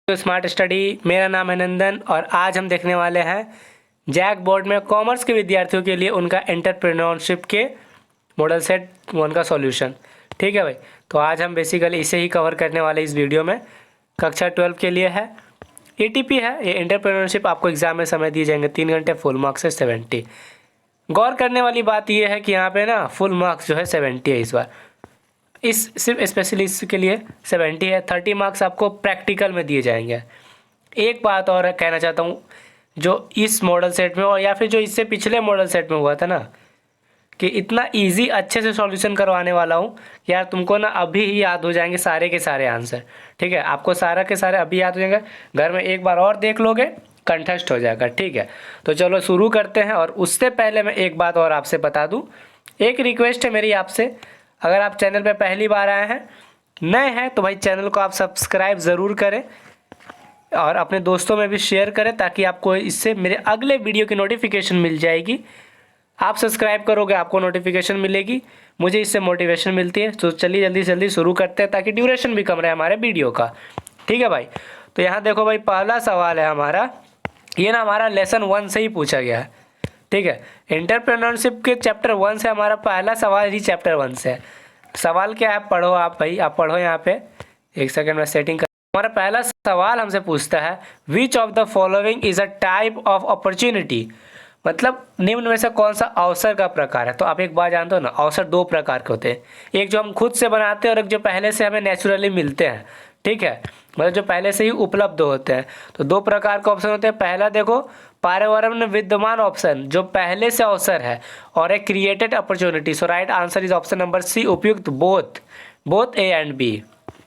तो smart study, मेरा नाम है नंदन और आज हम देखने वाले हैं जैक बोर्ड में कॉमर्स के विद्यार्थियों के लिए उनका एंटरप्रेन्योरशिप के मॉडल सेट 1 का सॉल्यूशन। ठीक है भाई, तो आज हम बेसिकली इसे ही कवर करने वाले इस वीडियो में। कक्षा 12 के लिए है, एटीपी है ये एंटरप्रेन्योरशिप। आपको एग्जाम में समय दिए जाएंगे 3 घंटे, फुल मार्क्स है 70। गौर करने वाली बात यह है कि यहाँ पे ना फुल मार्क्स जो है 70 है इस बार। इस सिर्फ स्पेशली इसके लिए 70 है। 30 मार्क्स आपको प्रैक्टिकल में दिए जाएंगे। एक बात और कहना चाहता हूँ, जो इस मॉडल सेट में और या फिर जो इससे पिछले मॉडल सेट में हुआ था ना, कि इतना इजी अच्छे से सॉल्यूशन करवाने वाला हूँ यार, तुमको ना अभी ही याद हो जाएंगे सारे के सारे आंसर। ठीक है, आपको सारा के सारे अभी याद हो जाएंगे, घर में एक बार और देख लोगे कंठस्थ हो जाएगा। ठीक है, तो चलो शुरू करते हैं। और उससे पहले मैं एक बात और आपसे बता दूँ, एक रिक्वेस्ट है मेरी आपसे, अगर आप चैनल पे पहली बार आए हैं, नए हैं, तो भाई चैनल को आप सब्सक्राइब ज़रूर करें और अपने दोस्तों में भी शेयर करें, ताकि आपको इससे मेरे अगले वीडियो की नोटिफिकेशन मिल जाएगी। आप सब्सक्राइब करोगे, आपको नोटिफिकेशन मिलेगी, मुझे इससे मोटिवेशन मिलती है। तो चलिए जल्दी से जल्दी शुरू करते हैं, ताकि ड्यूरेशन भी कम रहे हमारे वीडियो का। ठीक है भाई, तो यहाँ देखो भाई, पहला सवाल है हमारा, ये ना हमारा लेसन 1 से ही पूछा गया है। ठीक है, एंटरप्रेन्योरशिप के चैप्टर 1 से हमारा पहला सवाल ही चैप्टर 1 से है। सवाल क्या है, पढ़ो आप भाई, आप पढ़ो यहाँ पे। एक सेकंड में सेटिंग कर। हमारा पहला सवाल हमसे पूछता है, which of the following is a type of opportunity, मतलब निम्न में से कौन सा अवसर का प्रकार है। तो आप एक बात जानते हो ना, अवसर 2 प्रकार के होते हैं, एक जो हम खुद से बनाते हैं और एक जो पहले से हमें नेचुरली मिलते हैं। ठीक है, मतलब जो पहले से ही उपलब्ध होते हैं। तो 2 प्रकार के ऑप्शन होते हैं। पहला देखो, पर्यावरण में विद्यमान ऑप्शन जो पहले से अवसर है, और एक created opportunity. So right answer is option number C, उपयुक्त बोथ ए एंड बी।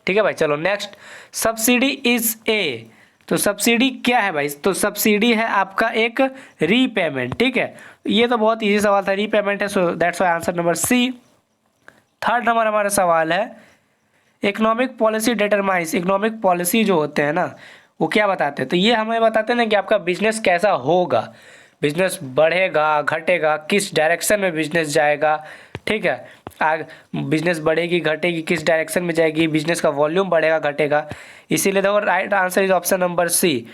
ठीक है भाई, चलो नेक्स्ट, सब्सिडी इज ए। तो सब्सिडी क्या है भाई, तो सब्सिडी है आपका एक रीपेमेंट। ठीक है, ये तो बहुत इजी सवाल था, रीपेमेंट है, so that's why answer number C. Third number हमारा सवाल है, economic policy determines, economic policy जो होते हैं ना, वो क्या बताते हैं, तो ये हमें बताते हैं ना कि आपका बिजनेस कैसा होगा, बिजनेस बढ़ेगा घटेगा, किस डायरेक्शन में बिजनेस जाएगा। ठीक है, बिजनेस बढ़ेगी घटेगी, किस डायरेक्शन में जाएगी, बिजनेस का वॉल्यूम बढ़ेगा घटेगा। इसीलिए देखो right answer is option number C,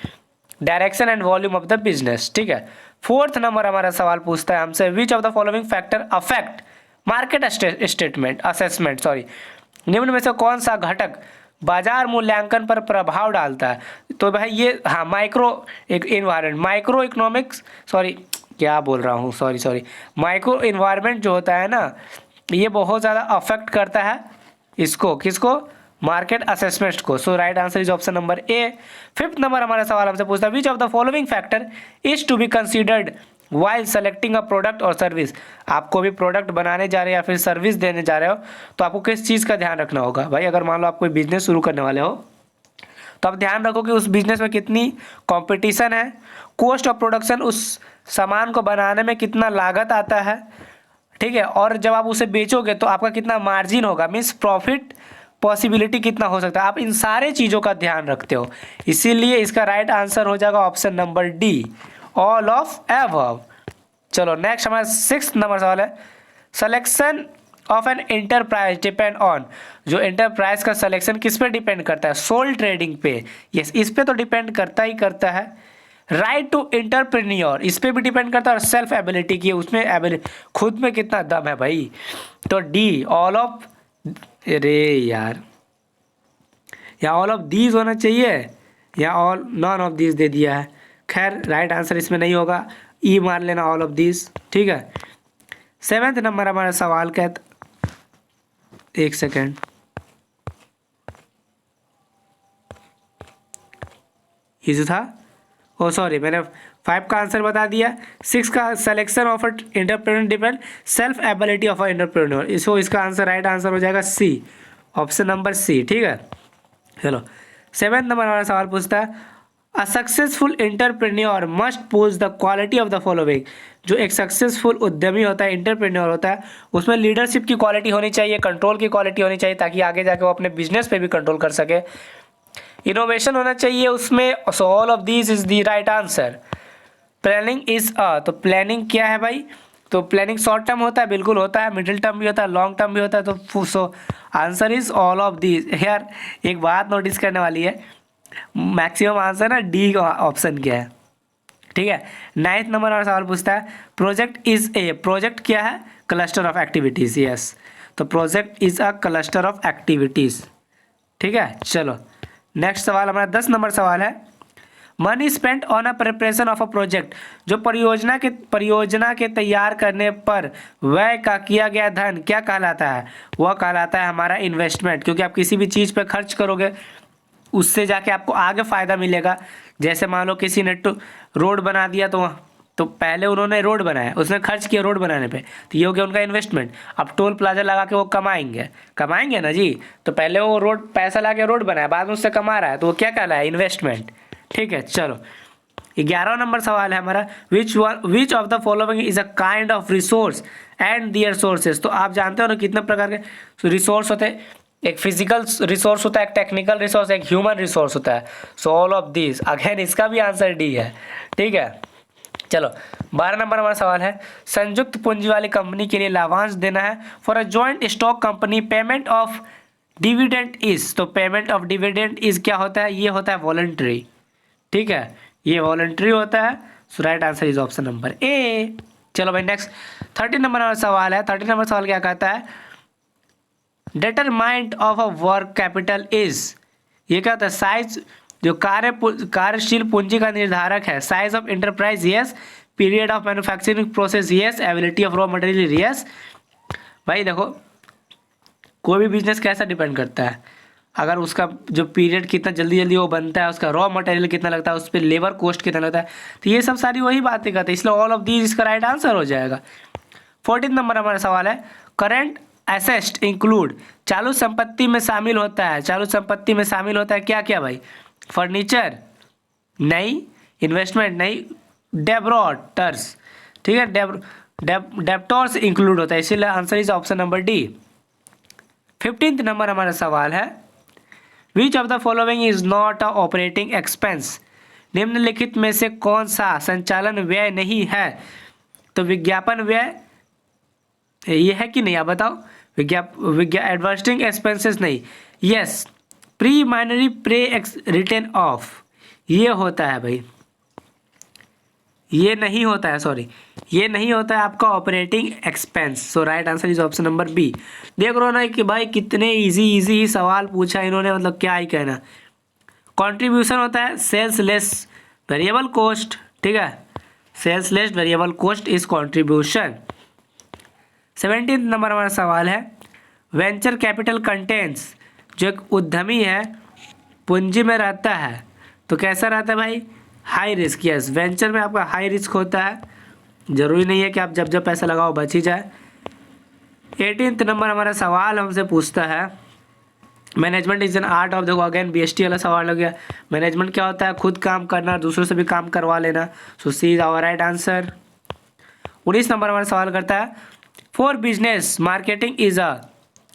direction and volume of the business. ठीक है, फोर्थ नंबर हमारा सवाल पूछता है हमसे, which of the following factor affect market assessment, निम्न में से कौन सा घटक बाजार मूल्यांकन पर प्रभाव डालता है। तो भाई ये हाँ, माइक्रो इकोनॉमिक्स, क्या बोल रहा हूँ, माइक्रो इन्वायरमेंट जो होता है ना, ये बहुत ज़्यादा अफेक्ट करता है इसको, किसको, मार्केट असेसमेंट को। So right answer is option number A. Fifth number हमारा सवाल हमसे पूछता है, which of the following factor is to be considered while selecting a product और सर्विस। आपको भी प्रोडक्ट बनाने जा रहे हो या फिर सर्विस देने जा रहे हो, तो आपको किस चीज़ का ध्यान रखना होगा भाई। अगर मान लो आप कोई बिजनेस शुरू करने वाले हो, तो आप ध्यान रखो कि उस बिजनेस में कितनी कंपटीशन है, कॉस्ट ऑफ प्रोडक्शन, उस सामान को बनाने में कितना लागत आता है। ठीक है, और जब आप उसे बेचोगे तो आपका कितना मार्जिन होगा, मीन्स प्रॉफिट पॉसिबिलिटी कितना हो सकता है, आप इन सारे चीज़ों का ध्यान रखते हो। इसीलिए इसका राइट आंसर हो जाएगा option number D, all of above. चलो नेक्स्ट हमारा 6th नंबर सवाल है, selection of an enterprise depend on, जो एंटरप्राइज का सिलेक्शन किस पे डिपेंड करता है, सोल ट्रेडिंग पे। यस, इस पे तो डिपेंड करता ही करता है। राइट टू एंटरप्रेन्योर, इस पे भी डिपेंड करता है, और सेल्फ एबिलिटी की, उसमें एबिलिटी खुद में कितना दम है भाई। तो डी, ऑल ऑफ, अरे यार, या ऑल ऑफ दीज होना चाहिए, या all none of these they दिया है। खैर राइट आंसर इसमें नहीं होगा, ई मान लेना, ऑल ऑफ दीज। ठीक है, 7th नंबर हमारा सवाल कहता, एक सेकेंड, इजी था, ओ सॉरी, मैंने 5 का आंसर बता दिया। 6 का selection of entrepreneur depend self ability of entrepreneur, इसका आंसर राइट आंसर हो जाएगा सी, ऑप्शन नंबर सी। ठीक है, चलो 7th नंबर हमारा सवाल पूछता है, a successful entrepreneur must pose the quality of the following. जो एक सक्सेसफुल उद्यमी होता है, एंटरप्रेन्योर होता है, उसमें लीडरशिप की क्वालिटी होनी चाहिए, कंट्रोल की क्वालिटी होनी चाहिए, ताकि आगे जाके वो अपने बिजनेस पे भी कंट्रोल कर सके। इनोवेशन होना चाहिए उसमें, so all of this is the right answer. Planning is a, तो प्लानिंग क्या है भाई, तो प्लानिंग शॉर्ट टर्म होता है, बिल्कुल होता है, मिडिल टर्म भी होता है, लॉन्ग टर्म भी होता है। तो so answer is all of this. यार एक बात नोटिस करने वाली है, मैक्सिमम आंसर ना डी ऑप्शन क्या है, ठीक है। 9th नंबर वाला सवाल पूछता है प्रोजेक्ट इज ए, प्रोजेक्ट क्या है, क्लस्टर ऑफ एक्टिविटीज, यस, तो project is a cluster of activities, ठीक है। चलो नेक्स्ट सवाल हमारा 10 नंबर सवाल है money spent on a preparation of a project, जो परियोजना के तैयार करने पर व्यय का किया गया धन क्या कहलाता है, वह कहलाता है हमारा इन्वेस्टमेंट, क्योंकि आप किसी भी चीज़ पे खर्च करोगे उससे जाके आपको आगे फ़ायदा मिलेगा। जैसे मान लो किसी ने रोड बना दिया, तो पहले उन्होंने रोड बनाया, उसने खर्च किया रोड बनाने पे, तो ये हो गया उनका इन्वेस्टमेंट। अब टोल प्लाजा लगा के वो कमाएंगे ना जी, तो पहले वो रोड पैसा ला के रोड बनाया, बाद में उससे कमा रहा है, तो वो क्या कहला है, इन्वेस्टमेंट, ठीक है। चलो 11वां नंबर सवाल है हमारा which of the following is a kind of resource and their sources, तो आप जानते हो ना कितने प्रकार के रिसोर्स होते हैं, एक फिजिकल रिसोर्स होता है, एक टेक्निकल रिसोर्स, एक ह्यूमन रिसोर्स होता है, so all of this, again इसका भी आंसर डी है, ठीक है। चलो 12 नंबर हमारा सवाल है संयुक्त पूंजी वाली कंपनी के लिए लाभांश देना है for a joint stock company, payment of dividend is, तो पेमेंट ऑफ डिविडेंड इज क्या होता है, ये होता है वॉलंटरी, ठीक है, ये वॉलंटरी होता है, so right answer is option number A. चलो भाई नेक्स्ट 13 नंबर वाला सवाल है, 13 नंबर सवाल क्या कहता है determinant of a work capital is, ये क्या होता है, साइज, जो कार्यशील पूंजी का निर्धारक है, size of enterprise yes, period of manufacturing process yes, ability of raw material yes. भाई देखो कोई भी बिजनेस कैसा डिपेंड करता है, अगर उसका जो पीरियड कितना जल्दी जल्दी वो बनता है, उसका रॉ मटेरियल कितना लगता है, उस पर लेबर कॉस्ट कितना लगता है, तो ये सब सारी वही बातें करते हैं, इसलिए ऑल ऑफ दीज इसका राइट आंसर हो जाएगा। 14 नंबर हमारा सवाल है करेंट एसेट इंक्लूड, चालू संपत्ति में शामिल होता है, चालू संपत्ति में शामिल होता है क्या क्या भाई, फर्नीचर नहीं, इन्वेस्टमेंट नहीं, डेब्टर्स, ठीक है, डेब्टर्स इंक्लूड होता है, इसीलिए answer is option number D. 15th number हमारा सवाल है which of the following is not a operating expense, निम्नलिखित में से कौन सा संचालन व्यय नहीं है, तो विज्ञापन व्यय ये है कि नहीं, आप बताओ, एडवर्टाइजिंग एक्सपेंसेस नहीं, yes, preliminary pre return of, ये होता है भाई, ये नहीं होता है, सॉरी ये नहीं होता है आपका operating expense, so right answer is option number B. देख रहे हो ना कि भाई कितने इजी सवाल पूछा इन्होंने, मतलब क्या ही कहना। कंट्रीब्यूशन होता है सेल्स लेस वेरिएबल कॉस्ट, ठीक है, sales less variable cost is contribution. 17th number हमारा सवाल है वेंचर कैपिटल कंटेंट्स, जो एक उद्यमी है पूंजी में रहता है, तो कैसा रहता है भाई, हाई रिस्क, यस, वेंचर में आपका हाई रिस्क होता है, जरूरी नहीं है कि आप जब पैसा लगाओ बच ही जाए। 18th नंबर हमारा सवाल हमसे पूछता है management is an art of, देखो अगेन बीएसटी वाला सवाल हो गया, मैनेजमेंट क्या होता है, खुद काम करना, दूसरों से भी काम करवा लेना, so C is our right answer. 19 number हमारा सवाल करता है for business marketing is a,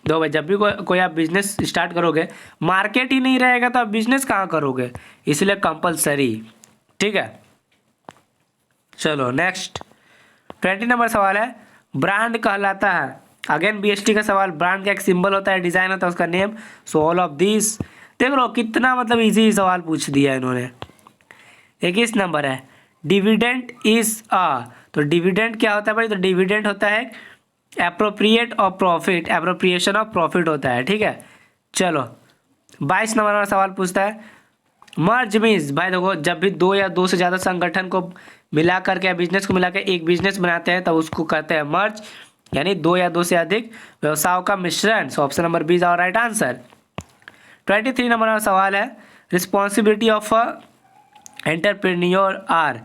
दो भाई जब भी कोई आप बिजनेस स्टार्ट करोगे, मार्केट ही नहीं रहेगा तो आप बिजनेस कहाँ करोगे, इसलिए कंपलसरी, ठीक है। चलो नेक्स्ट 20 नंबर सवाल है ब्रांड कहलाता है, अगेन बीएसटी का सवाल, ब्रांड का एक सिंबल होता है, डिजाइन होता है उसका name, so all of this, देख लो कितना मतलब इजी सवाल पूछ दिया इन्होंने। 21 नंबर है डिविडेंड इज अ, तो डिविडेंड क्या होता है भाई, तो डिविडेंड होता है appropriate of profit, appropriation of profit होता है, ठीक है। चलो 22 नंबर वाला सवाल पूछता है मर्ज मीन्स, भाई देखो जब भी दो या दो से ज़्यादा संगठन को मिला करके, बिजनेस को मिला के एक बिजनेस बनाते हैं, तब उसको कहते हैं मर्ज, यानी दो या दो से अधिक व्यवसायों का मिश्रण, so option number B is our right answer. 23 number वाला सवाल है रिस्पॉन्सिबिलिटी ऑफ एंटरप्रेन्योर आर,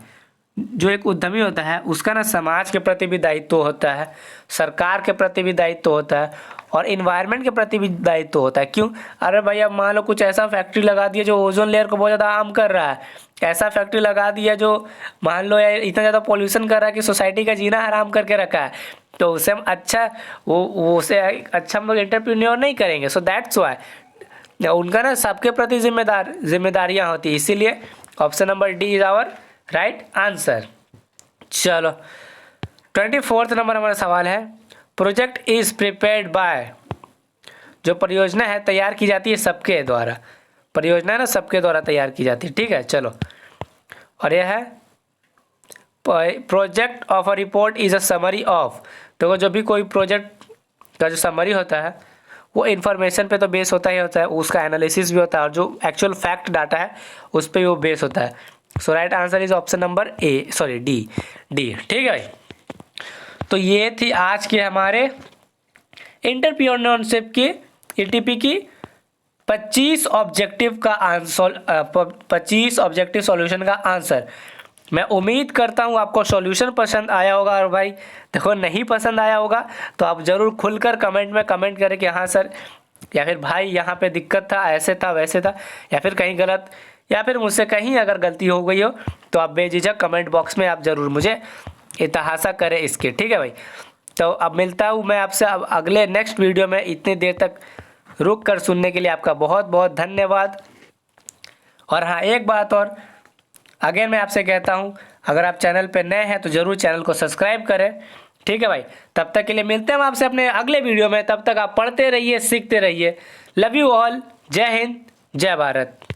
जो एक उद्यमी होता है उसका ना समाज के प्रति भी दायित्व होता है, सरकार के प्रति भी दायित्व होता है, और इन्वायरमेंट के प्रति भी दायित्व होता है। क्यों, अरे भाई अब मान लो कुछ ऐसा फैक्ट्री लगा दिया जो ओजोन लेयर को बहुत ज़्यादा हार्म कर रहा है, ऐसा फैक्ट्री लगा दिया जो मान लो यार इतना ज़्यादा पॉल्यूशन कर रहा है कि सोसाइटी का जीना हराम करके रखा है, तो उसे हम अच्छा वो उसे अच्छा हम लोग एंटरप्रेन्योर नहीं करेंगे, सो दैट्स वाई उनका ना सबके प्रति जिम्मेदारियाँ होती है, इसीलिए option number D is our right answer. चलो 24 नंबर हमारा सवाल है प्रोजेक्ट इज प्रिपेयर्ड बाय, जो परियोजना है तैयार की जाती है सबके द्वारा, परियोजना ना सबके द्वारा तैयार की जाती है, ठीक है। चलो, और यह है project of a report is a summary of. देखो, जो भी कोई प्रोजेक्ट का जो समरी होता है वो इन्फॉर्मेशन पे तो बेस होता ही होता है, उसका एनालिसिस भी होता है, और जो एक्चुअल फैक्ट डाटा है उस पर वो बेस होता है। So right answer is option number D. ठीक है भाई। तो ये थी आज के हमारे एंटरप्रेन्योरशिप की ईटीपी की 25 ऑब्जेक्टिव का आंसर, 25 ऑब्जेक्टिव सॉल्यूशन का आंसर। मैं उम्मीद करता हूँ आपको सॉल्यूशन पसंद आया होगा, और भाई देखो नहीं पसंद आया होगा तो आप ज़रूर खुलकर कमेंट में कमेंट करें कि हाँ सर, या फिर भाई यहाँ पे दिक्कत था, ऐसे था वैसे था, या फिर कहीं गलत, या फिर मुझसे कहीं अगर गलती हो गई हो तो आप बेझिझक कमेंट बॉक्स में आप ज़रूर मुझे इत्हासा करें इसके, ठीक है भाई। तो अब मिलता हूँ मैं आपसे अब अगले नेक्स्ट वीडियो में। इतनी देर तक रुक कर सुनने के लिए आपका बहुत बहुत धन्यवाद। और हाँ, एक बात और अगेन मैं आपसे कहता हूँ, अगर आप चैनल पे नए हैं तो ज़रूर चैनल को सब्सक्राइब करें, ठीक है भाई। तब तक के लिए मिलते हैं हम आपसे अपने अगले वीडियो में। तब तक आप पढ़ते रहिए, सीखते रहिए। Love you all. जय हिंद, जय भारत।